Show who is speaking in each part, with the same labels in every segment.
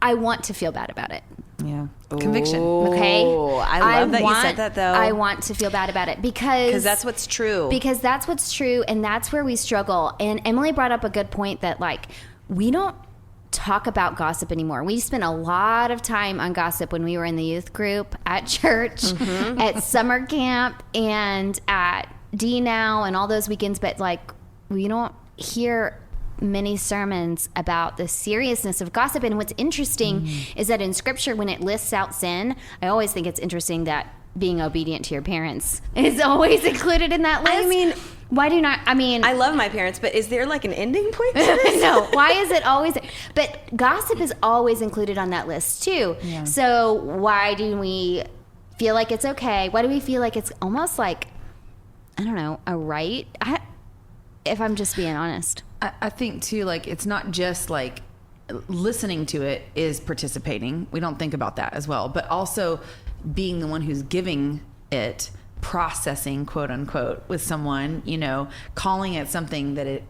Speaker 1: I want to feel bad about it.
Speaker 2: Yeah. Conviction.
Speaker 1: Okay.
Speaker 3: I love that you said that, though.
Speaker 1: I want to feel bad about it because
Speaker 3: that's what's true.
Speaker 1: Because that's what's true, and that's where we struggle. And Emily brought up a good point that, like, we don't talk about gossip anymore. We spent a lot of time on gossip when we were in the youth group, at church, at summer camp, and at D Now, and all those weekends. But, like, we don't hear many sermons about the seriousness of gossip. And what's interesting is that in Scripture, when it lists out sin, I always think it's interesting that being obedient to your parents is always included in that list.
Speaker 3: I mean,
Speaker 1: why do not? I mean,
Speaker 3: I love my parents, but is there like an ending point to this?
Speaker 1: No. Why is it always? But gossip is always included on that list too.
Speaker 2: Yeah.
Speaker 1: So why do we feel like it's okay? Why do we feel like it's almost like, I don't know, a right? If I'm just being honest.
Speaker 2: I think too, like, it's not just like listening to it is participating. We don't think about that as well, but also being the one who's giving it, processing, quote unquote, with someone, you know, calling it something that it,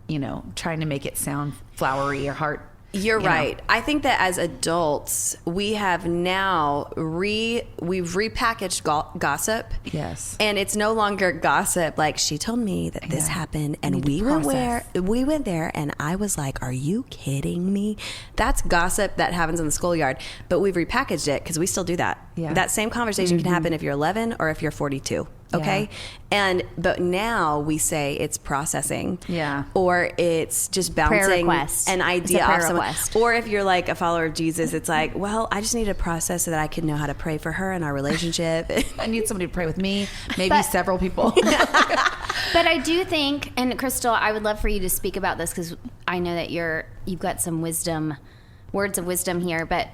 Speaker 2: you know, trying to make it sound flowery or heart.
Speaker 3: You're right. I think that as adults, we have now we've repackaged gossip.
Speaker 2: Yes.
Speaker 3: And it's no longer gossip. Like, she told me that this happened, and we went there, and I was like, "Are you kidding me?" That's gossip that happens in the schoolyard. But we've repackaged it because we still do that.
Speaker 2: Yeah.
Speaker 3: That same conversation can happen if you're 11 or if you're 42. Okay.
Speaker 2: Yeah.
Speaker 3: But now we say it's processing.
Speaker 2: Yeah.
Speaker 3: Or it's just bouncing
Speaker 1: request.
Speaker 3: an
Speaker 1: It's a
Speaker 3: idea
Speaker 1: prayer
Speaker 3: off someone.
Speaker 1: request.
Speaker 3: Or if you're like a follower of Jesus, it's like, well, I just need to process so that I can know how to pray for her in our relationship.
Speaker 2: I need somebody to pray with me, maybe several people.
Speaker 1: But I do think, and Crystal, I would love for you to speak about this because I know that you've got some words of wisdom here. But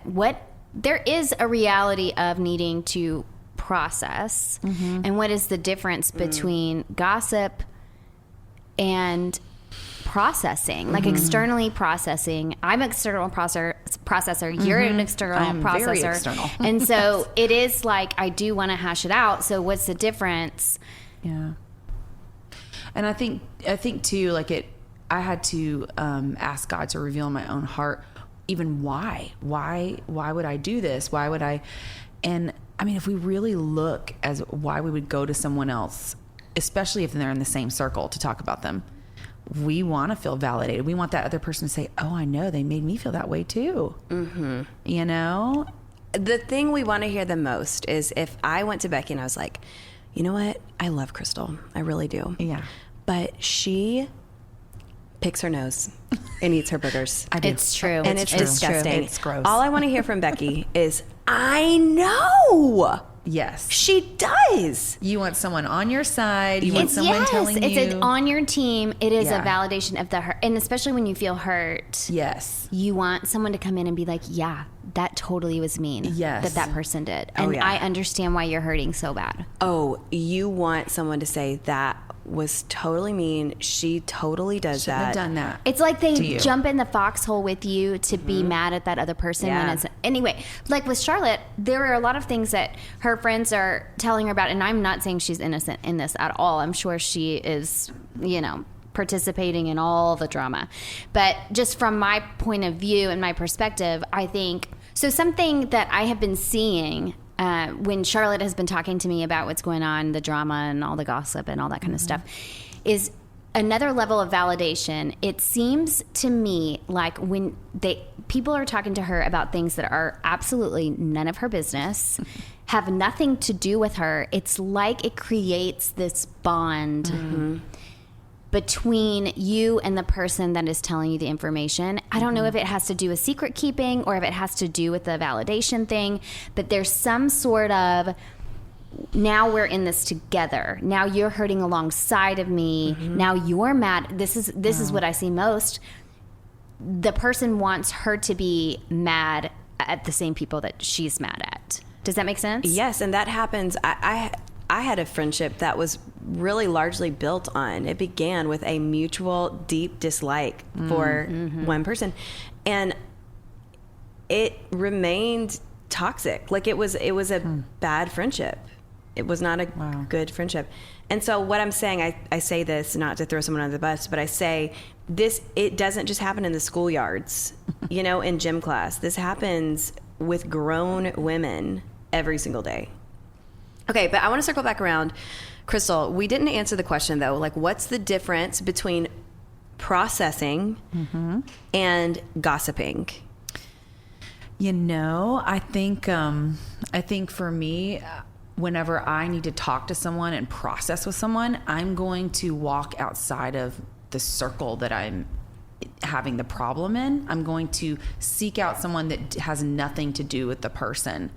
Speaker 1: there is a reality of needing to process, and what is the difference between gossip and processing, like externally processing? I'm an external processor. You're an external
Speaker 2: I'm
Speaker 1: processor.
Speaker 2: very external.
Speaker 1: And so it is like, I do want to hash it out. So what's the difference?
Speaker 2: Yeah. And I think too, like, I had to ask God to reveal in my own heart, even why would I do this? Why would I? And I mean, if we really look as why we would go to someone else, especially if they're in the same circle, to talk about them, we want to feel validated. We want that other person to say, "Oh, I know, they made me feel that way too." Mm-hmm. You know,
Speaker 3: The thing we want to hear the most is if I went to Becky and I was like, "You know what? I love Crystal. I really do.
Speaker 2: Yeah.
Speaker 3: But she picks her nose and eats her boogers.
Speaker 1: It's true.
Speaker 3: And it's disgusting.
Speaker 2: It's gross.
Speaker 3: All I want to hear from Becky is, I know.
Speaker 2: Yes.
Speaker 3: She does.
Speaker 2: You want someone on your side. You want someone telling you.
Speaker 1: It's on your team. It is
Speaker 2: Yeah.
Speaker 1: a validation of the hurt. And especially when you feel hurt.
Speaker 2: Yes.
Speaker 1: You want someone to come in and be like, yeah, that totally was mean.
Speaker 2: Yes.
Speaker 1: That person did. And
Speaker 3: yeah.
Speaker 1: I understand why you're hurting so bad.
Speaker 3: Oh, you want someone to say that was totally mean. She totally does
Speaker 2: Shouldn't
Speaker 3: that.
Speaker 2: have done that.
Speaker 1: It's like
Speaker 2: to
Speaker 1: they
Speaker 2: you.
Speaker 1: jump in the foxhole with you to be mad at that other person.
Speaker 3: Yeah.
Speaker 1: When it's, anyway, like with Charlotte, there are a lot of things that her friends are telling her about. And I'm not saying she's innocent in this at all. I'm sure she is, participating in all the drama. But just from my point of view and my perspective, I think, so something that I have been seeing when Charlotte has been talking to me about what's going on, the drama and all the gossip and all that kind of stuff, is another level of validation. It seems to me like when people are talking to her about things that are absolutely none of her business, have nothing to do with her, it's like it creates this bond between you and the person that is telling you the information. I don't know if it has to do with secret keeping or if it has to do with the validation thing, but there's some sort of, now we're in this together. Now you're hurting alongside of me. Now you're mad. This is what I see most. The person wants her to be mad at the same people that she's mad at. Does that make sense?
Speaker 3: Yes, and that happens. I had a friendship that was really largely built on, it began with a mutual deep dislike for one person, and it remained toxic. Like it was a bad friendship. It was not a good friendship. And so what I'm saying, I say this not to throw someone under the bus, but I say this, it doesn't just happen in the schoolyards, you know, in gym class. This happens with grown women every single day. Okay, but I want to circle back around. Crystal, we didn't answer the question though. Like, what's the difference between processing and gossiping?
Speaker 2: You know, I think for me, whenever I need to talk to someone and process with someone, I'm going to walk outside of the circle that I'm having the problem in. I'm going to seek out someone that has nothing to do with the person.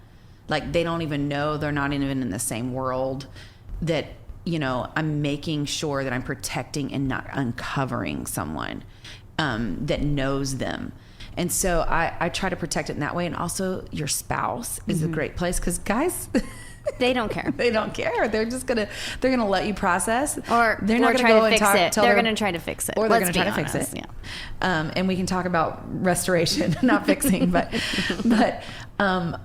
Speaker 2: Like, they don't even know, they're not even in the same world, that, you know, I'm making sure that I'm protecting and not uncovering someone that knows them. And so I try to protect it in that way. And also your spouse is a great place, because guys,
Speaker 1: they don't care.
Speaker 2: They don't care. They're just they're gonna let you process,
Speaker 1: or
Speaker 2: they're not
Speaker 1: try
Speaker 2: gonna
Speaker 1: to
Speaker 2: go
Speaker 1: fix
Speaker 2: and
Speaker 1: it. They're gonna try to fix it,
Speaker 2: or they're gonna try to fix it.
Speaker 1: Yeah.
Speaker 2: And we can talk about restoration, not fixing, but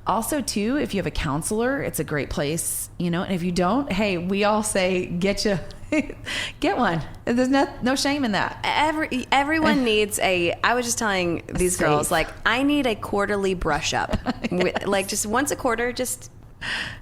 Speaker 2: also too, if you have a counselor, it's a great place, you know. And if you don't, hey, we all say get one. There's no shame in that.
Speaker 3: Everyone needs I was just telling these girls, like, I need a quarterly brush up. Like, just once a quarter, just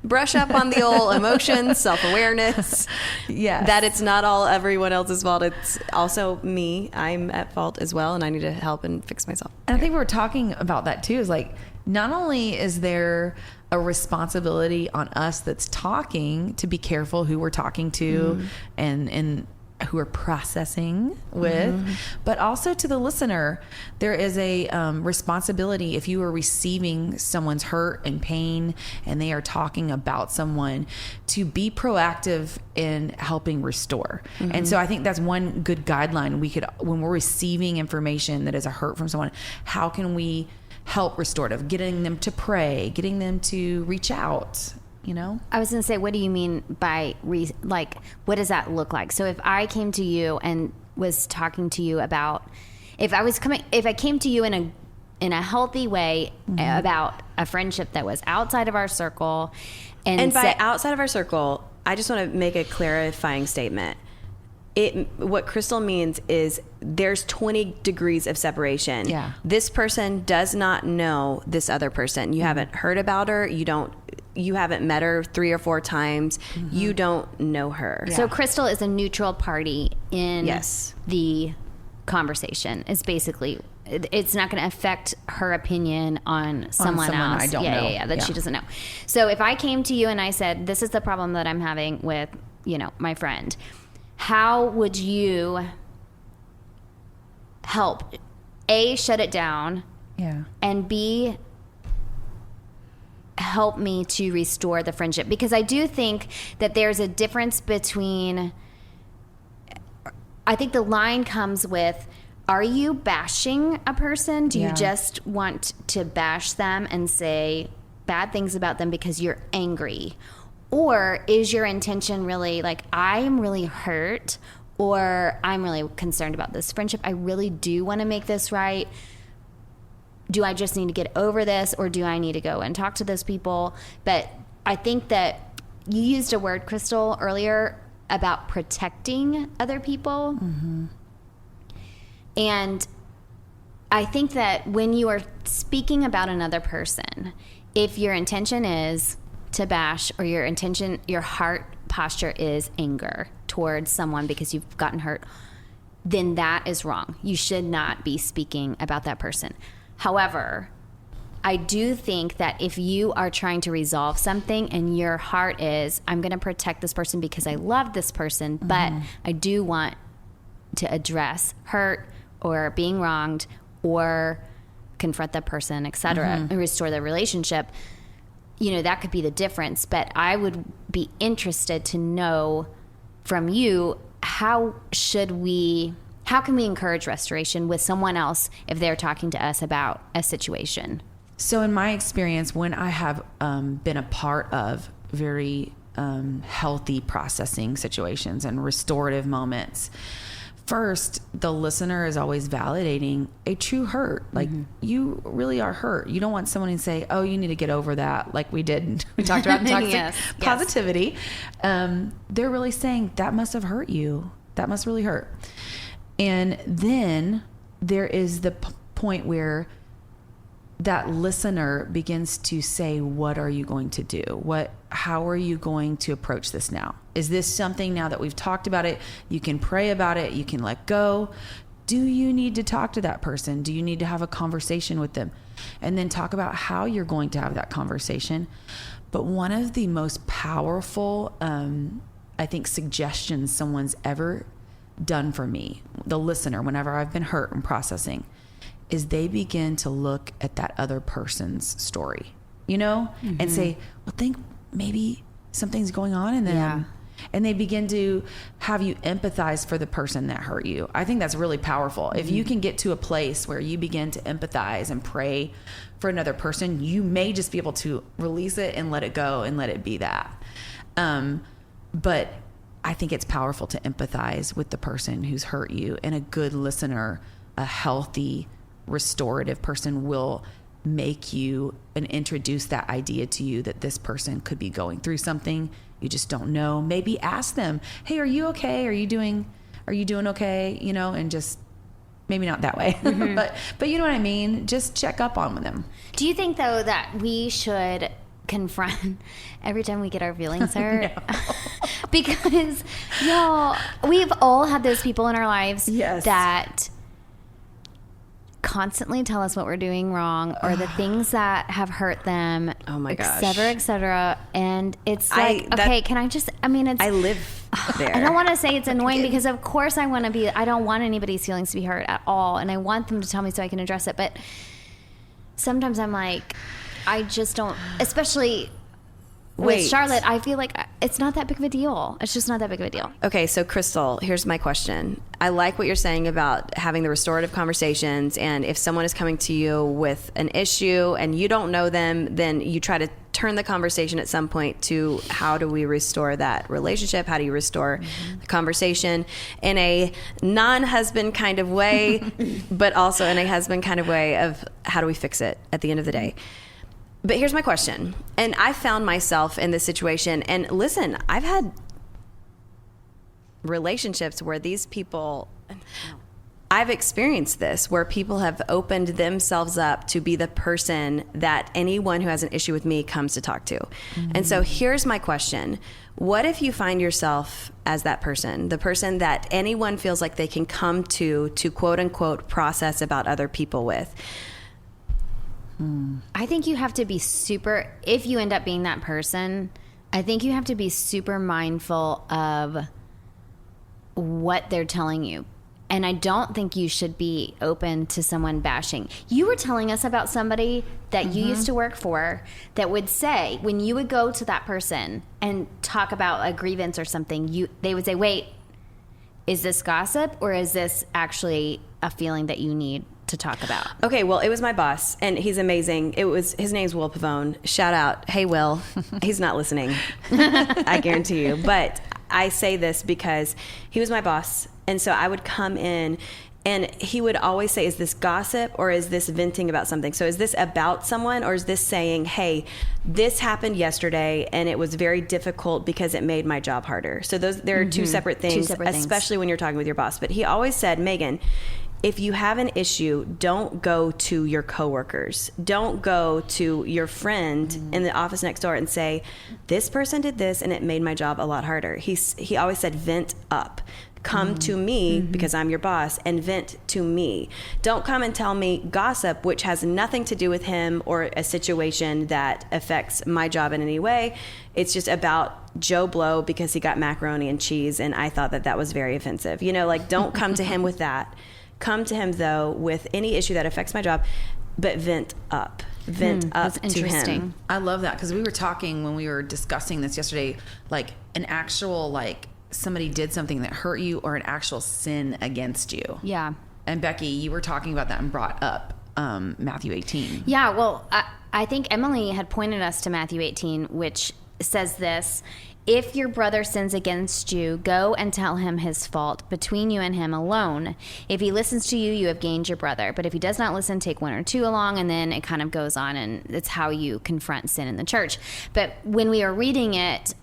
Speaker 3: brush up on the old emotions, self-awareness.
Speaker 2: Yes.
Speaker 3: That it's not all everyone else's fault. It's also me. I'm at fault as well, and I need to help and fix myself.
Speaker 2: And I think we were talking about that too, is like, not only is there a responsibility on us that's talking to be careful who we're talking to and who we're processing with, but also to the listener. There is a responsibility, if you are receiving someone's hurt and pain and they are talking about someone, to be proactive in helping restore. And so I think that's one good guideline we could, when we're receiving information that is a hurt from someone, how can we help restorative, getting them to pray, getting them to reach out, you know?
Speaker 1: I was going to say, what do you mean by, what does that look like? So if I came to you and was talking to you about, if I came to you in a healthy way about a friendship that was outside of our circle. And
Speaker 3: by outside of our circle, I just want to make a clarifying statement. What Crystal means is there's 20 degrees of separation.
Speaker 2: Yeah.
Speaker 3: This person does not know this other person. You haven't heard about her. You haven't met her 3 or 4 times. You don't know her.
Speaker 1: Yeah. So Crystal is a neutral party in
Speaker 3: Yes.
Speaker 1: the conversation. It's basically, it's not going to affect her opinion on someone else.
Speaker 2: I don't know.
Speaker 1: That she doesn't know. So if I came to you and I said, this is the problem that I'm having with, you know, my friend, how would you help, A, shut it down, and B, help me to restore the friendship? Because I do think that there's a difference between, I think the line comes with, are you bashing a person? Do you just want to bash them and say bad things about them because you're angry? Or is your intention really like, I'm really hurt, or I'm really concerned about this friendship. I really do want to make this right. Do I just need to get over this, or do I need to go and talk to those people? But I think that you used a word, Crystal, earlier about protecting other people. And I think that when you are speaking about another person, if your intention is to bash, or your heart posture is anger towards someone because you've gotten hurt, then that is wrong. You should not be speaking about that person. However, I do think that if you are trying to resolve something and your heart is, I'm going to protect this person because I love this person, but I do want to address hurt or being wronged or confront that person, etc., and restore the relationship, you know, that could be the difference. But I would be interested to know from you, how can we encourage restoration with someone else if they're talking to us about a situation?
Speaker 2: So in my experience, when I have been a part of very healthy processing situations and restorative moments, first, the listener is always validating a true hurt. Like, you really are hurt. You don't want someone to say, oh, you need to get over that. Like we did. We talked about toxic positivity. They're really saying that must have hurt you. That must really hurt. And then there is the point where that listener begins to say, what are you going to do? How are you going to approach this now? Is this something now that we've talked about it, you can pray about it, you can let go? Do you need to talk to that person? Do you need to have a conversation with them? And then talk about how you're going to have that conversation. But one of the most powerful, I think, suggestions someone's ever done for me, the listener, whenever I've been hurt and processing, is they begin to look at that other person's story, and say, well, think maybe something's going on in them. Yeah. And they begin to have you empathize for the person that hurt you. I think that's really powerful. If you can get to a place where you begin to empathize and pray for another person, you may just be able to release it and let it go and let it be that. But I think it's powerful to empathize with the person who's hurt you, and a good listener, a healthy, restorative person will make you and introduce that idea to you that this person could be going through something. You just don't know. Maybe ask them, hey, are you okay? Are you doing okay? And just maybe not that way, but you know what I mean? Just check up on them.
Speaker 1: Do you think though that we should confront every time we get our feelings hurt? Because we've all had those people in our lives that constantly tell us what we're doing wrong, or the things that have hurt them, et cetera. And it's like, can I just, I live there. I don't want to say it's annoying because of course I don't want anybody's feelings to be hurt at all. And I want them to tell me so I can address it. But sometimes I'm like, I just don't, especially with Charlotte, I feel like it's not that big of a deal. It's just not that big of a deal.
Speaker 3: Okay, so Crystal, here's my question. I like what you're saying about having the restorative conversations, and if someone is coming to you with an issue and you don't know them, then you try to turn the conversation at some point to how do we restore that relationship? How do you restore the conversation in a non-husband kind of way, but also in a husband kind of way of how do we fix it at the end of the day? But here's my question. And I found myself in this situation. And listen, I've had relationships where these people, I've experienced this, where people have opened themselves up to be the person that anyone who has an issue with me comes to talk to. And so here's my question. What if you find yourself as that person, the person that anyone feels like they can come to quote unquote process about other people with?
Speaker 1: I think you have to be if you end up being that person, I think you have to be super mindful of what they're telling you. And I don't think you should be open to someone bashing. You were telling us about somebody that you used to work for that would say, when you would go to that person and talk about a grievance or something, they would say, wait, is this gossip or is this actually a feeling that you need to talk about?
Speaker 3: Okay, well, it was my boss, and he's amazing. His name's Will Pavone. Shout out. Hey, Will. He's not listening. I guarantee you. But I say this because he was my boss, and so I would come in, and he would always say, is this gossip or is this venting about something? So is this about someone, or is this saying, hey, this happened yesterday and it was very difficult because it made my job harder? So there are two separate things, especially when you're talking with your boss. But he always said, Magen, if you have an issue, don't go to your coworkers. Don't go to your friend in the office next door and say, this person did this and it made my job a lot harder. He always said, vent up. Come to me because I'm your boss and vent to me. Don't come and tell me gossip, which has nothing to do with him or a situation that affects my job in any way. It's just about Joe Blow because he got macaroni and cheese and I thought that was very offensive. Don't come to him with that. Come to him, though, with any issue that affects my job, but vent up. Vent up to him.
Speaker 2: I love that, because we were talking when we were discussing this yesterday, like an actual, somebody did something that hurt you or an actual sin against you.
Speaker 1: Yeah.
Speaker 2: And Becky, you were talking about that and brought up Matthew 18.
Speaker 1: Yeah, well, I think Emily had pointed us to Matthew 18, which says this: if your brother sins against you, go and tell him his fault between you and him alone. If he listens to you, you have gained your brother. But if he does not listen, take one or two along. And then it kind of goes on, and it's how you confront sin in the church. But when we were reading it,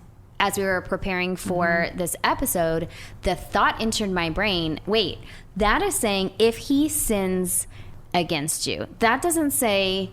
Speaker 1: as we were preparing for this episode, the thought entered my brain, wait, that is saying if he sins against you. That doesn't say,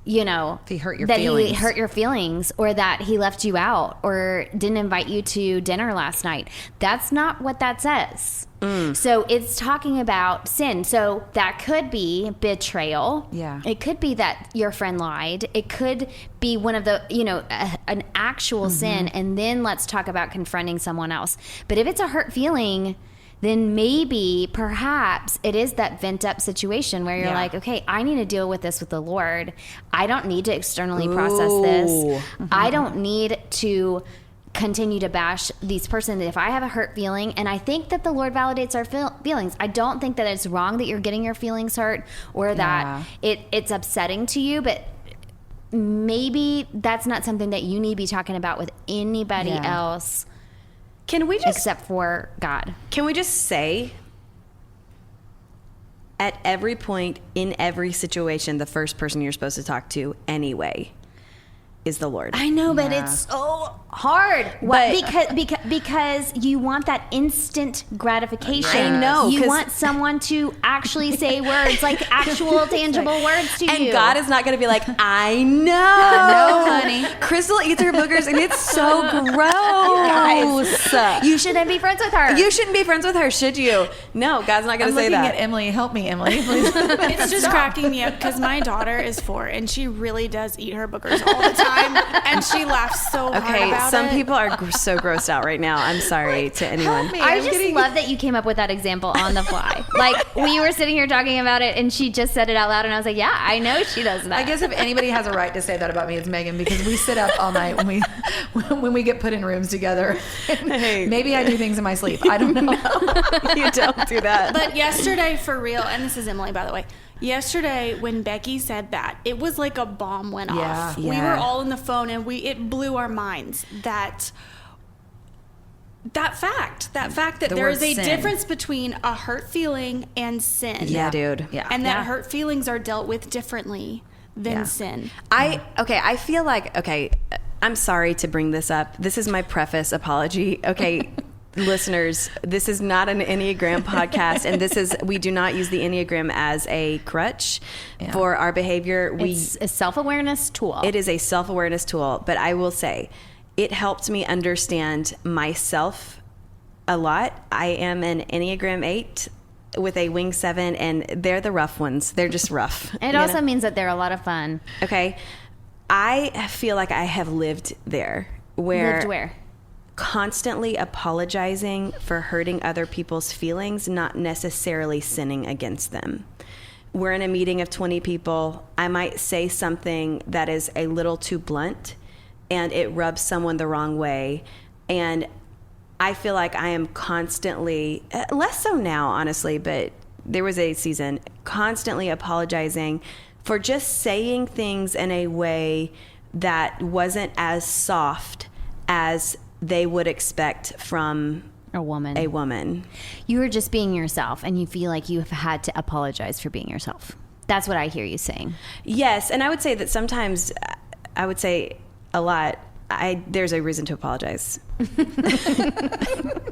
Speaker 1: you know,
Speaker 2: if he hurt your
Speaker 1: that
Speaker 2: feelings.
Speaker 1: he hurt your feelings, or that he left you out, or didn't invite you to dinner last night. That's not what that says. So it's talking about sin. So that could be betrayal.
Speaker 2: Yeah.
Speaker 1: It could be that your friend lied. It could be one of the, you know, an actual sin. And then let's talk about confronting someone else. But if it's a hurt feeling, then maybe, perhaps, it is that vent up situation where you're like, okay, I need to deal with this with the Lord. I don't need to externally process this. I don't need to continue to bash these persons. If I have a hurt feeling, and I think that the Lord validates our feelings. I don't think that it's wrong that you're getting your feelings hurt, or that it's upsetting to you, but maybe that's not something that you need to be talking about with anybody else.
Speaker 3: Can we just,
Speaker 1: except for God?
Speaker 3: can we just say, at every point in every situation, the first person you're supposed to talk to anyway is the Lord?
Speaker 1: I know, but it's so hard. Because you want that instant gratification.
Speaker 3: I know,
Speaker 1: You
Speaker 3: 'cause-
Speaker 1: want someone to actually say words, like actual tangible words to
Speaker 3: And
Speaker 1: you.
Speaker 3: God is not going to be like, I know.
Speaker 1: No, honey.
Speaker 3: Crystal eats her boogers and it's so gross.
Speaker 1: You shouldn't be friends with her.
Speaker 3: You shouldn't be friends with her, should you? No, God's not going
Speaker 2: I'm
Speaker 3: to say
Speaker 2: looking
Speaker 3: that.
Speaker 2: at Emily. Help me, Emily, please.
Speaker 4: It's just cracking me up because my daughter is 4 and she really does eat her boogers all the time, and she laughs so hard
Speaker 3: Okay,
Speaker 4: about
Speaker 3: some
Speaker 4: it.
Speaker 3: people are so grossed out right now. I'm sorry to anyone.
Speaker 1: I just love that you came up with that example on the fly. Like, we were sitting here talking about it, and she just said it out loud, and I was like, yeah, I know she does that.
Speaker 2: I guess if anybody has a right to say that about me, it's Megan, because we sit up all night when we get put in rooms together.
Speaker 3: Hey.
Speaker 2: Maybe I do things in my sleep. I don't know.
Speaker 3: You don't do that.
Speaker 4: But yesterday, for real, and this is Emily, by the way. Yesterday, when Becky said that, it was like a bomb went off. We
Speaker 3: Yeah.
Speaker 4: were all on the phone, and it blew our minds that fact that
Speaker 2: The
Speaker 4: there
Speaker 2: word
Speaker 4: is a
Speaker 2: sin.
Speaker 4: difference between a hurt feeling and sin.
Speaker 3: Yeah, dude.
Speaker 2: Yeah.
Speaker 4: And that hurt feelings are dealt with differently than sin.
Speaker 3: I feel like, I'm sorry to bring this up. This is my preface apology. Okay, listeners, this is not an Enneagram podcast, and we do not use the Enneagram as a crutch for our behavior.
Speaker 1: It's a self-awareness tool.
Speaker 3: It is a self-awareness tool, but I will say it helped me understand myself a lot. I am an Enneagram 8 with a wing 7, and they're the rough ones. They're just rough.
Speaker 1: It also means that they're a lot of fun.
Speaker 3: Okay. I feel like I have lived there. Where? Constantly apologizing for hurting other people's feelings, not necessarily sinning against them. We're in a meeting of 20 people. I might say something that is a little too blunt, and it rubs someone the wrong way. And I feel like I am constantly, less so now, honestly, but there was a season, constantly apologizing for just saying things in a way that wasn't as soft as they would expect from
Speaker 1: A woman. You were just being yourself, and you feel like you have had to apologize for being yourself. That's what I hear you saying.
Speaker 3: Yes, and I would say that sometimes, I would say a lot, there's a reason to apologize.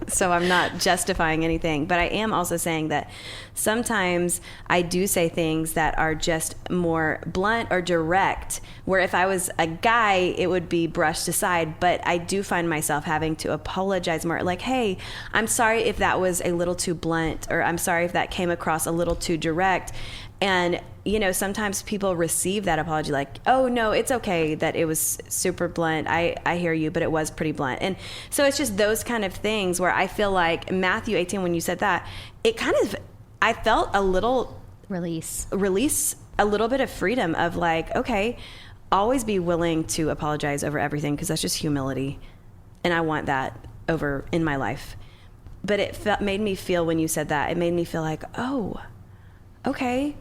Speaker 3: So I'm not justifying anything, but I am also saying that sometimes I do say things that are just more blunt or direct, where if I was a guy, it would be brushed aside, but I do find myself having to apologize more. Like, hey, I'm sorry if that was a little too blunt, or I'm sorry if that came across a little too direct. And, you know, sometimes people receive that apology like, oh, no, it's okay that it was super blunt. I hear you, but it was pretty blunt. And so it's just those kind of things where I feel like Matthew 18, when you said that, it kind of, I felt a little
Speaker 1: Release,
Speaker 3: a little bit of freedom of like, okay, always be willing to apologize over everything, because that's just humility. And I want that over in my life. But it made me feel, when you said that, it made me feel like, oh, okay.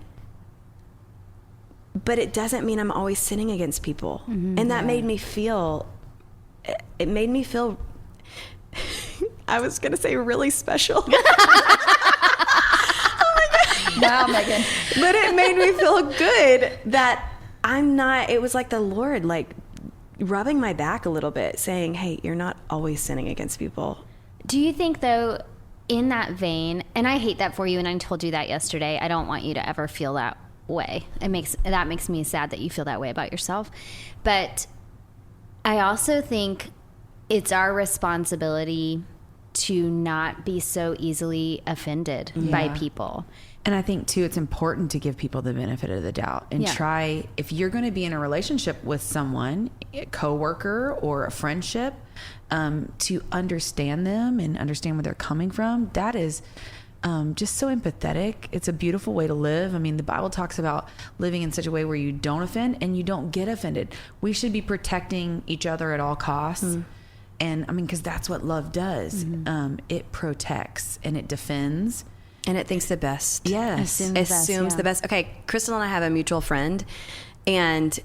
Speaker 3: But it doesn't mean I'm always sinning against people. Mm-hmm, and that made me feel it made me feel, I was going to say really special.
Speaker 2: Wow, Megan.
Speaker 3: But it made me feel good that I'm not, it was like the Lord, like rubbing my back a little bit, saying, hey, you're not always sinning against people.
Speaker 1: Do you think, though, in that vein, and I hate that for you, and I told you that yesterday, I don't want you to ever feel that way. That makes me sad that you feel that way about yourself. But I also think it's our responsibility to not be so easily offended by people.
Speaker 2: And I think too, it's important to give people the benefit of the doubt and try, if you're going to be in a relationship with someone, a coworker or a friendship, to understand them and understand where they're coming from. That is just so empathetic. It's a beautiful way to live. I mean, the Bible talks about living in such a way where you don't offend and you don't get offended. We should be protecting each other at all costs. And I mean, because that's what love does. It protects and it defends.
Speaker 3: And it thinks the best.
Speaker 2: Yes.
Speaker 3: Assumes the best. Okay, Crystal and I have a mutual friend, and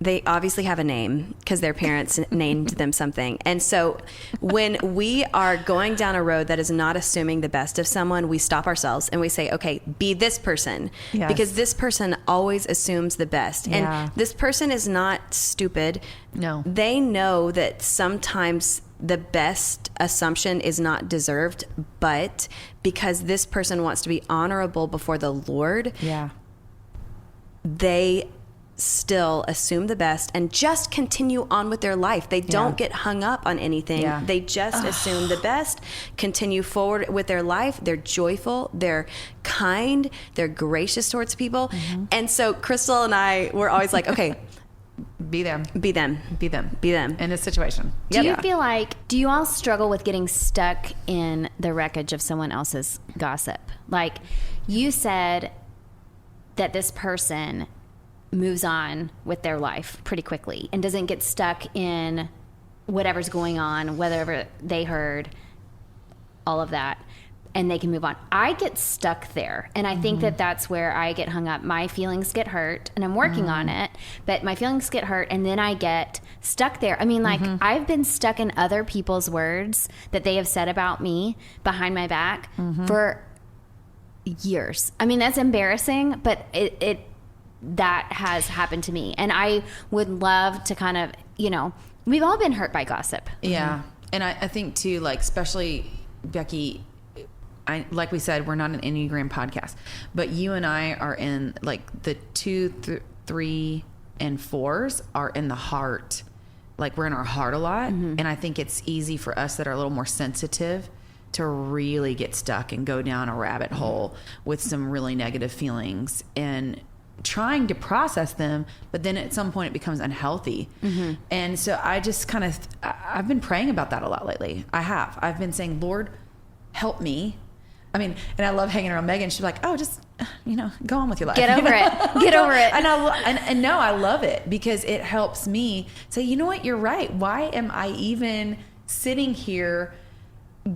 Speaker 3: they obviously have a name because their parents named them something. And so when we are going down a road that is not assuming the best of someone, we stop ourselves and we say, okay, be this person.
Speaker 2: Yes.
Speaker 3: Because this person always assumes the best.
Speaker 2: Yeah.
Speaker 3: And this person is not stupid.
Speaker 2: No.
Speaker 3: They know that sometimes the best assumption is not deserved, but because this person wants to be honorable before the Lord, they still assume the best and just continue on with their life. They don't get hung up on anything. They just assume the best, continue forward with their life. They're joyful, they're kind, they're gracious towards people. And so Crystal and I were always like, okay,
Speaker 2: be them.
Speaker 3: Be them.
Speaker 2: Be them.
Speaker 3: Be them.
Speaker 2: In this situation.
Speaker 1: Do you feel like, do you all struggle with getting stuck in the wreckage of someone else's gossip? Like you said that this person moves on with their life pretty quickly and doesn't get stuck in whatever's going on, whatever they heard, all of that, and they can move on. I get stuck there, and I think that that's where I get hung up. My feelings get hurt, and I'm working on it, but my feelings get hurt, and then I get stuck there. I mean, like, I've been stuck in other people's words that they have said about me behind my back for years. I mean, that's embarrassing, but that has happened to me. And I would love to kind of, we've all been hurt by gossip.
Speaker 2: Yeah. And I think too, like, especially Becky, like we said, we're not an Enneagram podcast, but you and I are in like the 2, 3, and 4s are in the heart. Like we're in our heart a lot. And I think it's easy for us that are a little more sensitive to really get stuck and go down a rabbit hole with some really negative feelings and trying to process them, but then at some point it becomes unhealthy. And so I just I've been praying about that a lot lately. I've been saying, Lord, help me. I mean, and I love hanging around Megan. She's like, oh, just, go on with your life.
Speaker 1: Get over it. Get over it.
Speaker 2: And no, I love it because it helps me say, you know what, you're right. Why am I even sitting here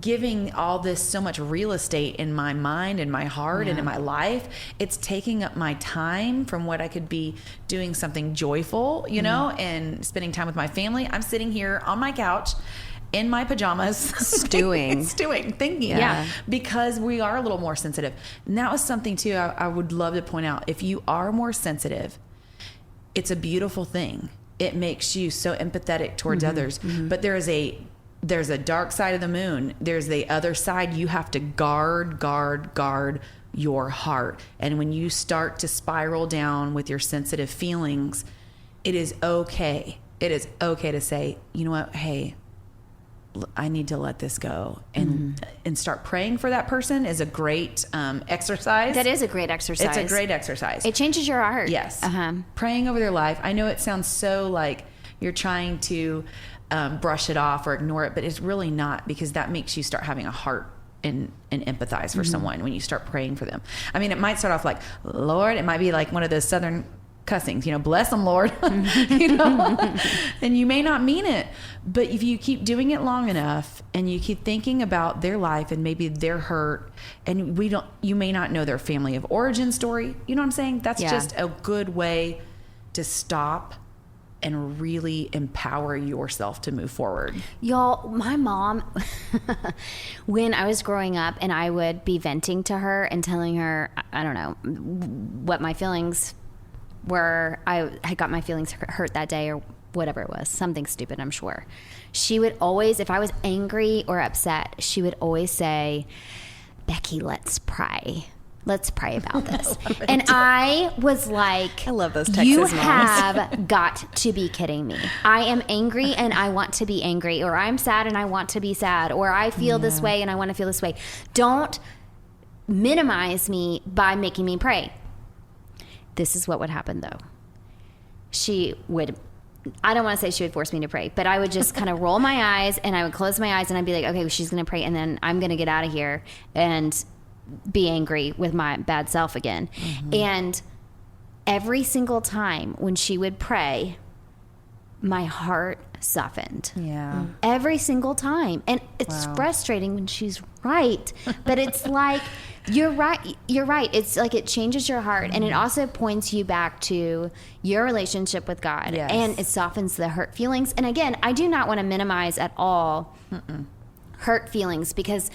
Speaker 2: giving all this so much real estate in my mind and my heart and in my life? It's taking up my time from what I could be doing something joyful, and spending time with my family. I'm sitting here on my couch in my pajamas, stewing, thinking, because we are a little more sensitive. And that was something too I would love to point out. If you are more sensitive, it's a beautiful thing. It makes you so empathetic towards others. But there's a dark side of the moon. There's the other side. You have to guard your heart. And when you start to spiral down with your sensitive feelings, it is okay. It is okay to say, you know what? Hey, I need to let this go and start praying for that person is a great exercise.
Speaker 1: That is a great exercise.
Speaker 2: It's a great exercise.
Speaker 1: It changes your heart.
Speaker 2: Yes. Praying over their life. I know it sounds so like you're trying to brush it off or ignore it, but it's really not, because that makes you start having a heart and empathize for someone when you start praying for them. I mean, it might start off like, Lord, it might be like one of those Southern cussings, bless them, Lord, and you may not mean it, but if you keep doing it long enough and you keep thinking about their life and maybe they're hurt, and you may not know their family of origin story, you know what I'm saying? That's just a good way to stop and really empower yourself to move forward.
Speaker 1: Y'all, my mom, when I was growing up and I would be venting to her and telling her, I don't know, what my feelings were, I got my feelings hurt that day or whatever it was, something stupid, I'm sure. She would always, if I was angry or upset, she would always say, Becky, let's pray. Let's pray about this. And I was like,
Speaker 3: I love those Texas
Speaker 1: you
Speaker 3: moms.
Speaker 1: have got to be kidding me. I am angry and I want to be angry, or I'm sad and I want to be sad, or I feel this way and I want to feel this way. Don't minimize me by making me pray. This is what would happen though. She would, I don't want to say she would force me to pray, but I would just kind of roll my eyes and I would close my eyes and I'd be like, okay, well, she's going to pray and then I'm going to get out of here and be angry with my bad self again. And every single time when she would pray, my heart softened.
Speaker 2: Yeah.
Speaker 1: Every single time. And it's frustrating when she's right, but it's like, you're right. It's like it changes your heart and it also points you back to your relationship with God.
Speaker 2: Yes.
Speaker 1: And it softens the hurt feelings. And again, I do not want to minimize at all hurt feelings, because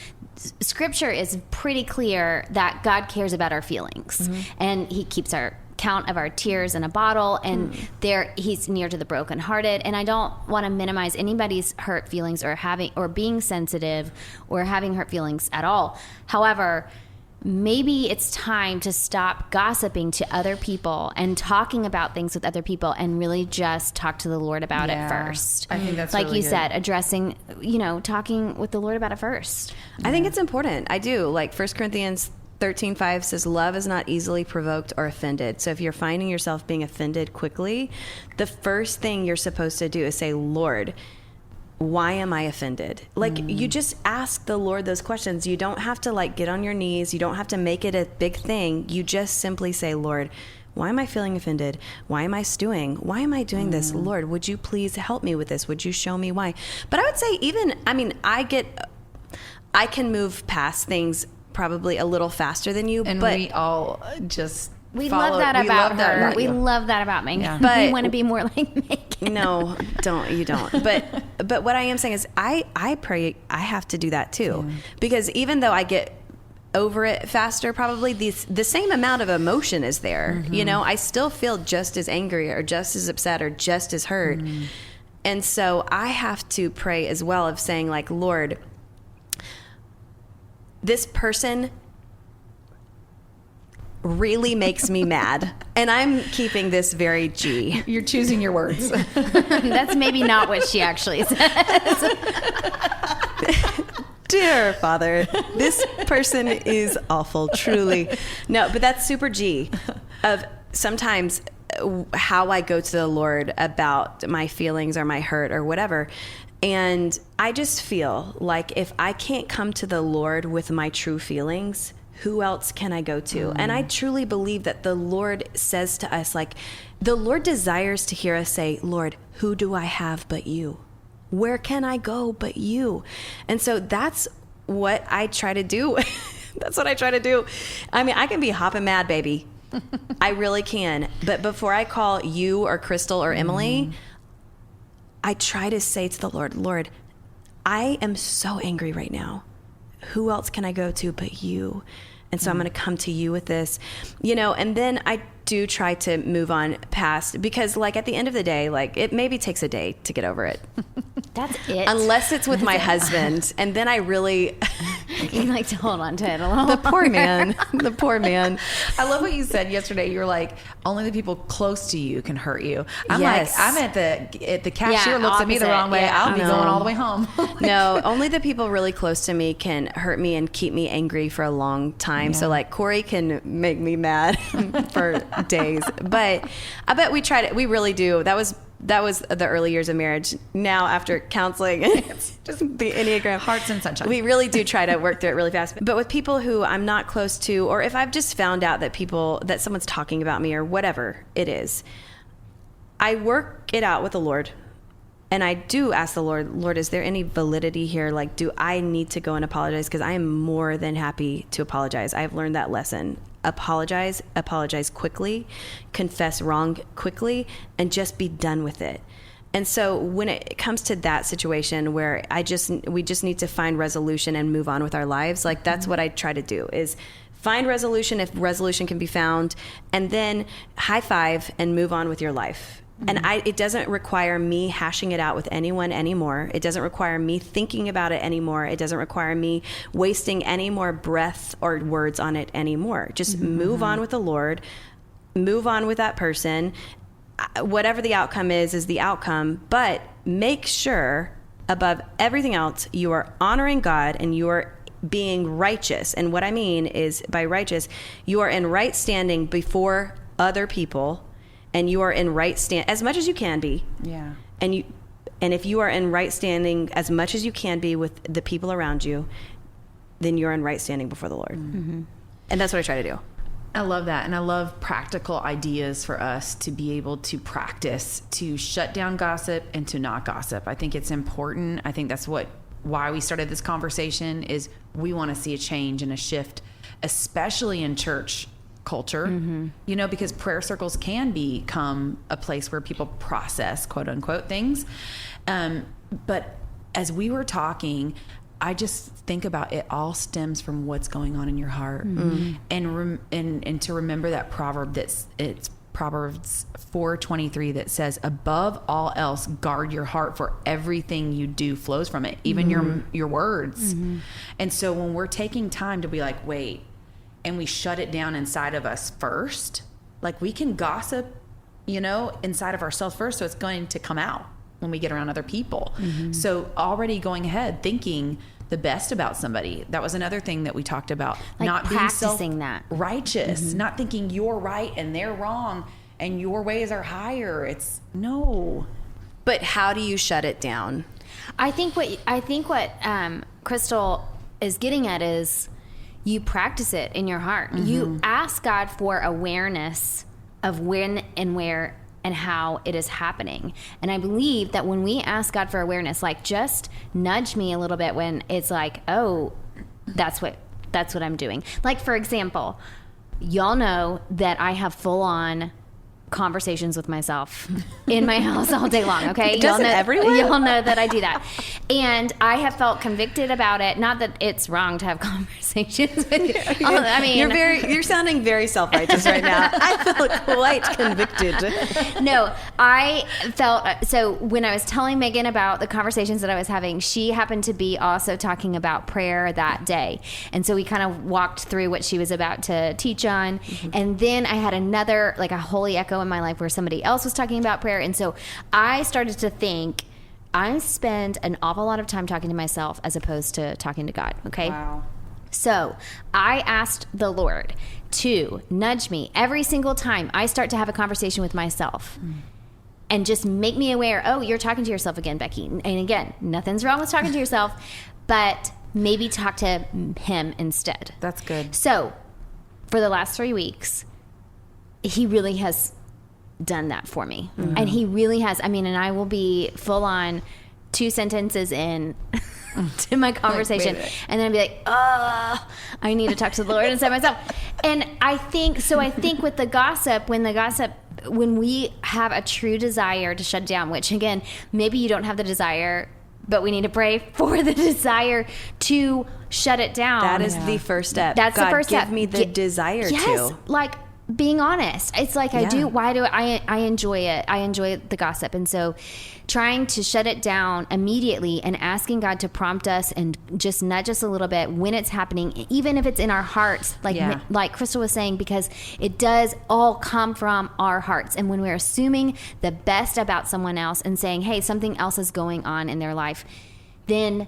Speaker 1: scripture is pretty clear that God cares about our feelings and he keeps our count of our tears in a bottle, and he's near to the brokenhearted. And I don't want to minimize anybody's hurt feelings or being sensitive or having hurt feelings at all. However, maybe it's time to stop gossiping to other people and talking about things with other people and really just talk to the Lord about it first.
Speaker 2: I think that's
Speaker 1: like
Speaker 2: really
Speaker 1: you
Speaker 2: good.
Speaker 1: said, addressing, talking with the Lord about it first.
Speaker 3: I think it's important. I do. Like 1 Corinthians 13:5 says, love is not easily provoked or offended. So if you're finding yourself being offended quickly, the first thing you're supposed to do is say, Lord, why am I offended? Like you just ask the Lord those questions. You don't have to like get on your knees. You don't have to make it a big thing. You just simply say, Lord, why am I feeling offended? Why am I stewing? Why am I doing this? Lord, would you please help me with this? Would you show me why? But I would say I can move past things probably a little faster than you.
Speaker 2: And
Speaker 3: but
Speaker 2: we all just
Speaker 1: We
Speaker 2: follow-
Speaker 1: love that
Speaker 2: we
Speaker 1: about
Speaker 2: love that
Speaker 1: her.
Speaker 2: about
Speaker 1: We
Speaker 2: you.
Speaker 1: love that about Megan.
Speaker 2: Yeah.
Speaker 3: But-
Speaker 1: we want to be more like Megan.
Speaker 3: No, you don't. But what I am saying is I pray I have to do that too. Because even though I get over it faster, probably the same amount of emotion is there. I still feel just as angry or just as upset or just as hurt. And so I have to pray as well of saying like, Lord, this person really makes me mad. And I'm keeping this very G.
Speaker 2: You're choosing your words.
Speaker 1: That's maybe not what she actually says.
Speaker 3: Dear Father, this person is awful, truly. No, but that's super G of sometimes how I go to the Lord about my feelings or my hurt or whatever. And I just feel like if I can't come to the Lord with my true feelings, who else can I go to? And I truly believe that the Lord says to us, like, the Lord desires to hear us say, Lord, who do I have but you? Where can I go but you? And so that's what I try to do. That's what I try to do. I mean, I can be hopping mad, baby. I really can. But before I call you or Crystal or Emily, I try to say to the Lord, Lord, I am so angry right now. Who else can I go to but you? And so I'm going to come to you with this, and then I do try to move on past, because like at the end of the day, like it maybe takes a day to get over it.
Speaker 1: That's it.
Speaker 3: Unless it's with my husband. And then I really,
Speaker 1: You like to hold on to it a little.
Speaker 3: the poor man,
Speaker 2: I love what you said yesterday. You were like, only the people close to you can hurt you. I'm
Speaker 3: Yes.
Speaker 2: like, I'm at the cashier
Speaker 1: Yeah,
Speaker 2: looks at me the
Speaker 1: opposite.
Speaker 2: wrong way.
Speaker 1: Yeah.
Speaker 2: I'll be
Speaker 3: No.
Speaker 2: going all the way home.
Speaker 3: No, only the people really close to me can hurt me and keep me angry for a long time. So like Corey can make me mad for days, but I bet we really do. That was the early years of marriage. Now after counseling, it's just the Enneagram.
Speaker 2: Hearts and sunshine.
Speaker 3: We really do try to work through it really fast. But with people who I'm not close to, or if I've just found out that someone's talking about me or whatever it is, I work it out with the Lord. And I do ask the Lord, is there any validity here? Like, do I need to go and apologize? Because I am more than happy to apologize. I've learned that lesson. Apologize apologize quickly, confess wrong quickly, and just be done with it. And so when it comes to that situation where we just need to find resolution and move on with our lives, like that's what I try to do, is find resolution if resolution can be found, and then high five and move on with your life. And it doesn't require me hashing it out with anyone anymore. It doesn't require me thinking about it anymore. It doesn't require me wasting any more breath or words on it anymore. Just move on with the Lord, move on with that person. Whatever the outcome is the outcome, but make sure above everything else, you are honoring God and you are being righteous. And what I mean is by righteous, you are in right standing before other people, and you are in right stand as much as you can be.
Speaker 2: Yeah.
Speaker 3: And if you are in right standing as much as you can be with the people around you, then you're in right standing before the Lord. And that's what I try to do.
Speaker 2: I love that. And I love practical ideas for us to be able to practice, to shut down gossip and to not gossip. I think it's important. I think that's why we started this conversation, is we want to see a change and a shift, especially in church culture, you know, because prayer circles can become a place where people process, quote unquote, things. But as we were talking, I just think about it all stems from what's going on in your heart, and to remember that proverb it's Proverbs 4:23 that says, "Above all else, guard your heart, for everything you do flows from it, even your words." And so when we're taking time to be like, wait, and we shut it down inside of us first, like we can gossip, you know, inside of ourselves first, so it's going to come out when we get around other people. So already going ahead thinking the best about somebody. That was another thing that we talked about.
Speaker 1: Like
Speaker 2: not
Speaker 1: practicing
Speaker 2: being
Speaker 1: that.
Speaker 2: righteous, not thinking you're right and they're wrong and your ways are higher. It's no.
Speaker 3: But how do you shut it down?
Speaker 1: I think what Crystal is getting at is you practice it in your heart. You ask God for awareness of when and where and how it is happening. And I believe that when we ask God for awareness, like just nudge me a little bit when it's like, oh, that's what I'm doing. Like, for example, y'all know that I have full on conversations with myself in my house all day long. Okay.
Speaker 3: Doesn't everyone?
Speaker 1: Y'all know that I do that. And I have felt convicted about it. Not that it's wrong to have conversations with you. I mean,
Speaker 3: you're sounding very self-righteous right now. I felt quite convicted.
Speaker 1: No, I felt, so when I was telling Magen about the conversations that I was having, she happened to be also talking about prayer that day. And so we kind of walked through what she was about to teach on. And then I had another, like a holy echo in my life where somebody else was talking about prayer. And so I started to think, I spend an awful lot of time talking to myself as opposed to talking to God. Okay.
Speaker 2: Wow.
Speaker 1: So I asked the Lord to nudge me every single time I start to have a conversation with myself and just make me aware, oh, you're talking to yourself again, Becky. And again, nothing's wrong with talking to yourself, but maybe talk to him instead.
Speaker 2: That's good.
Speaker 1: So for the last 3 weeks, he really has done that for me. And he really has. I mean, and I will be full on 2 sentences in to my conversation, and then I'll be like, oh, I need to talk to the Lord inside myself. And I think with the gossip, when we have a true desire to shut down, which again, maybe you don't have the desire, but we need to pray for the desire to shut it down.
Speaker 3: That is the first step.
Speaker 1: That's
Speaker 3: God,
Speaker 1: the first step.
Speaker 3: Give me the desire to.
Speaker 1: Like being honest. It's like I do. Why do I enjoy it? I enjoy the gossip. And so trying to shut it down immediately and asking God to prompt us and just nudge us a little bit when it's happening, even if it's in our hearts, like Crystal was saying, because it does all come from our hearts. And when we're assuming the best about someone else and saying, hey, something else is going on in their life, then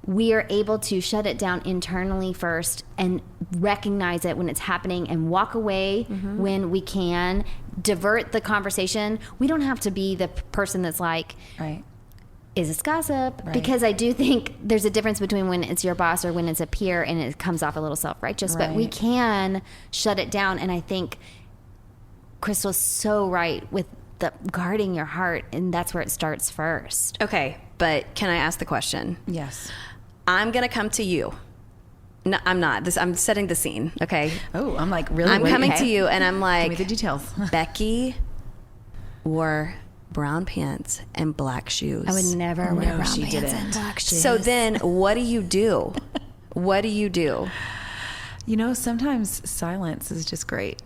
Speaker 1: we are able to shut it down internally first and recognize it when it's happening and walk away when we can, divert the conversation. We don't have to be the person that's like, is this gossip? Right. Because I do think there's a difference between when it's your boss or when it's a peer and it comes off a little self-righteous, but we can shut it down. And I think Crystal's so right with the guarding your heart, and that's where it starts first.
Speaker 3: Okay, but can I ask the question?
Speaker 2: Yes.
Speaker 3: I'm going to come to you No, I'm not. I'm setting the scene. Okay.
Speaker 2: Oh, I'm like, really?
Speaker 3: I'm coming to you, and I'm
Speaker 2: Give
Speaker 3: like,
Speaker 2: me the details.
Speaker 3: Becky wore brown pants and black shoes.
Speaker 1: I would never wear brown
Speaker 2: she
Speaker 1: pants
Speaker 2: didn't.
Speaker 1: and black shoes.
Speaker 3: So then, what do you do? What do you do?
Speaker 2: You know, sometimes silence is just great.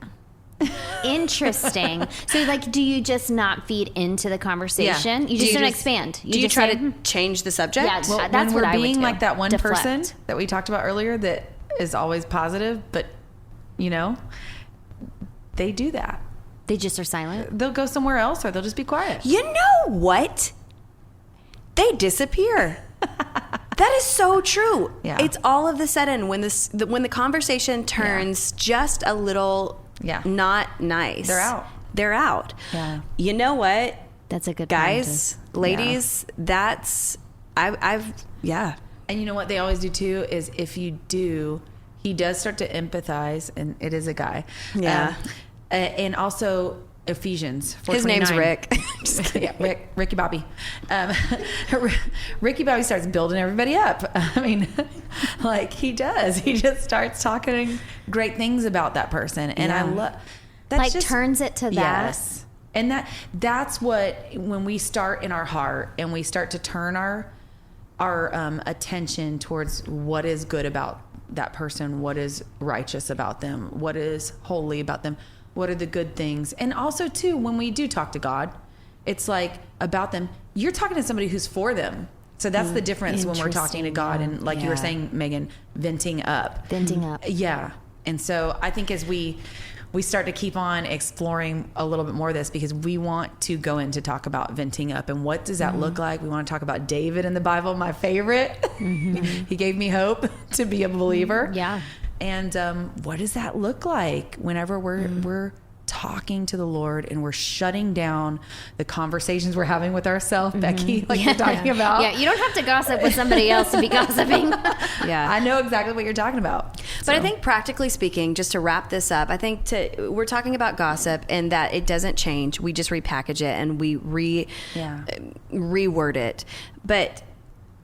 Speaker 1: Interesting. So, like, do you just not feed into the conversation? You just don't expand.
Speaker 3: Do you
Speaker 1: just
Speaker 3: try
Speaker 1: say,
Speaker 3: to change the subject?
Speaker 1: Yeah,
Speaker 2: Well,
Speaker 1: that's
Speaker 2: when
Speaker 1: what
Speaker 2: we're
Speaker 1: I would
Speaker 2: being
Speaker 1: do.
Speaker 2: like that one
Speaker 1: Deflect.
Speaker 2: person that we talked about earlier that is always positive, but, you know, they do that.
Speaker 1: They just are silent.
Speaker 2: They'll go somewhere else or they'll just be quiet.
Speaker 3: You know what? They disappear. That is so true.
Speaker 2: Yeah.
Speaker 3: It's all of the sudden when when the conversation turns just a little not nice.
Speaker 2: They're out.
Speaker 3: They're out.
Speaker 2: Yeah.
Speaker 3: You know what?
Speaker 1: That's a good
Speaker 3: Guys, ladies, I've
Speaker 2: And you know what they always do too is if you do, he does start to empathize, and it is a guy.
Speaker 3: Yeah.
Speaker 2: And also Ephesians 4:29.
Speaker 3: His name's Rick. Just kidding.
Speaker 2: Yeah, Ricky Bobby. Ricky Bobby starts building everybody up. I mean, like he does. He just starts talking great things about that person, and I love that.
Speaker 1: Like turns it to that.
Speaker 2: Yes, and that's what when we start in our heart and we start to turn our attention towards what is good about that person, what is righteous about them, what is holy about them. What are the good things? And also, too, when we do talk to God, it's like about them. You're talking to somebody who's for them. So that's the difference when we're talking to God. And like you were saying, Megan, venting up.
Speaker 1: Venting up.
Speaker 2: Yeah. And so I think as we start to keep on exploring a little bit more of this, because we want to go in to talk about venting up. And what does that look like? We want to talk about David in the Bible, my favorite. He gave me hope to be a believer.
Speaker 1: Yeah.
Speaker 2: And what does that look like whenever we're talking to the Lord and we're shutting down the conversations we're having with ourselves, Becky, like you're talking about?
Speaker 1: Yeah, you don't have to gossip with somebody else to be gossiping.
Speaker 3: Yeah.
Speaker 2: I know exactly what you're talking about.
Speaker 3: But I think practically speaking, just to wrap this up, I think we're talking about gossip and that it doesn't change. We just repackage it and we reword it. But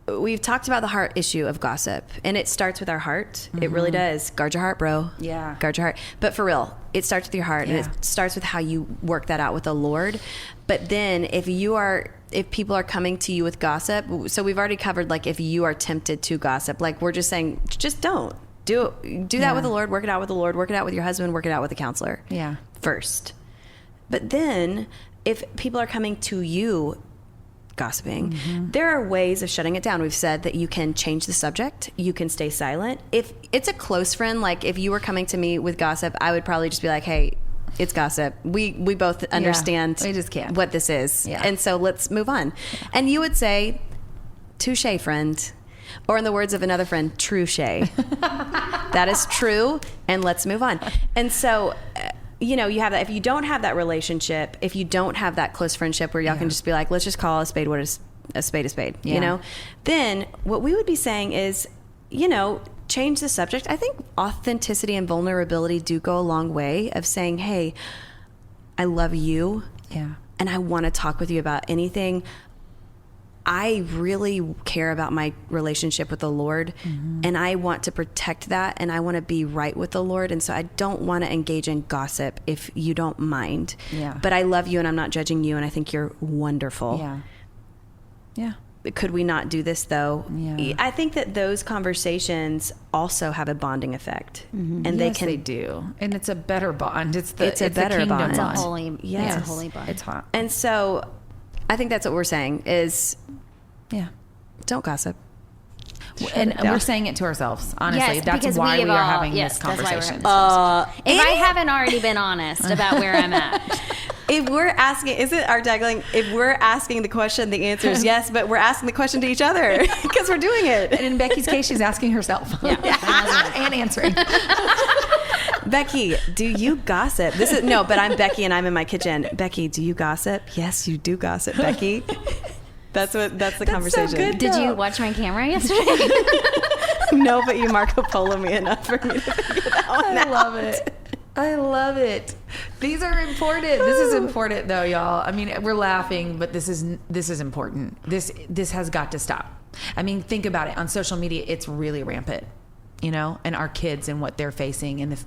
Speaker 3: we've talked about the heart issue of gossip, and it starts with our heart. It really does. Guard your heart, bro.
Speaker 2: Yeah.
Speaker 3: Guard your heart. But for real, it starts with your heart, and it starts with how you work that out with the Lord. But then if people are coming to you with gossip, so we've already covered, like, if you are tempted to gossip, like, we're just saying, just don't. Do that with the Lord, work it out with the Lord, work it out with your husband, work it out with a counselor.
Speaker 2: Yeah.
Speaker 3: First. But then if people are coming to you gossiping, there are ways of shutting it down. We've said that you can change the subject, you can stay silent. If it's a close friend, like if you were coming to me with gossip, I would probably just be like, hey, it's gossip. We both understand
Speaker 2: we just can't.
Speaker 3: what this is.
Speaker 2: Yeah.
Speaker 3: And so let's move on. Yeah. And you would say, touche, friend. Or in the words of another friend, true shay. That is true, and let's move on. And so you know, you have that. If you don't have that relationship, if you don't have that close friendship where y'all can just be like, let's just call a spade what is a spade, you know, then what we would be saying is, you know, change the subject. I think authenticity and vulnerability do go a long way of saying, hey, I love you.
Speaker 2: Yeah.
Speaker 3: And I want to talk with you about anything. I really care about my relationship with the Lord, and I want to protect that, and I want to be right with the Lord, and so I don't want to engage in gossip if you don't mind.
Speaker 2: Yeah.
Speaker 3: But I love you, and I'm not judging you, and I think you're wonderful.
Speaker 2: Yeah. Yeah.
Speaker 3: Could we not do this, though?
Speaker 2: Yeah.
Speaker 3: I think that those conversations also have a bonding effect, and
Speaker 2: They do, and it's a better bond. It's
Speaker 3: a better
Speaker 2: kingdom
Speaker 3: bond.
Speaker 1: It's a
Speaker 2: bond.
Speaker 1: holy,
Speaker 3: Yes.
Speaker 1: it's a holy bond.
Speaker 2: It's hot.
Speaker 3: And so I think that's what we're saying is,
Speaker 2: Yeah.
Speaker 3: don't gossip.
Speaker 2: And we're saying it to ourselves, honestly.
Speaker 1: Yes,
Speaker 2: that's
Speaker 1: because
Speaker 2: why we are
Speaker 1: all-
Speaker 2: having
Speaker 1: yes,
Speaker 2: this
Speaker 1: that's why we're
Speaker 2: conversation.
Speaker 1: having this if I haven't already been honest about where I'm at.
Speaker 3: If we're asking, is it our tagline? If we're asking the question, the answer is yes, but we're asking the question to each other because we're doing it.
Speaker 2: And in Becky's case, she's asking herself. And answering.
Speaker 3: Becky, do you gossip? But I'm Becky and I'm in my kitchen. Becky, do you gossip? Yes, you do gossip, Becky. That's the conversation.
Speaker 2: So good.
Speaker 1: Did you watch my camera yesterday?
Speaker 3: No, but you Marco Polo me enough for me to figure that one out.
Speaker 2: I love it. These are important. This is important, though, y'all. I mean, we're laughing, but this is important. This has got to stop. I mean, think about it. On social media, it's really rampant. and our kids and what they're facing. And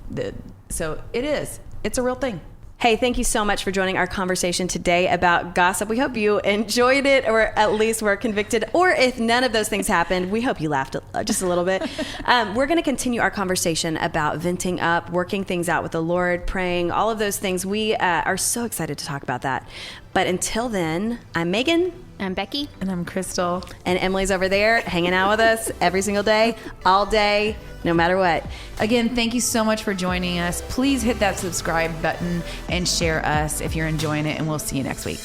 Speaker 2: so it's a real thing.
Speaker 3: Hey, thank you so much for joining our conversation today about gossip. We hope you enjoyed it, or at least were convicted. Or if none of those things happened, we hope you laughed just a little bit. We're going to continue our conversation about venting up, working things out with the Lord, praying, all of those things. We are so excited to talk about that. But until then, I'm Megan.
Speaker 1: I'm Becky.
Speaker 2: And I'm Crystal.
Speaker 3: And Emily's over there hanging out with us every single day, all day, no matter what.
Speaker 2: Again, thank you so much for joining us. Please hit that subscribe button and share us if you're enjoying it, and we'll see you next week.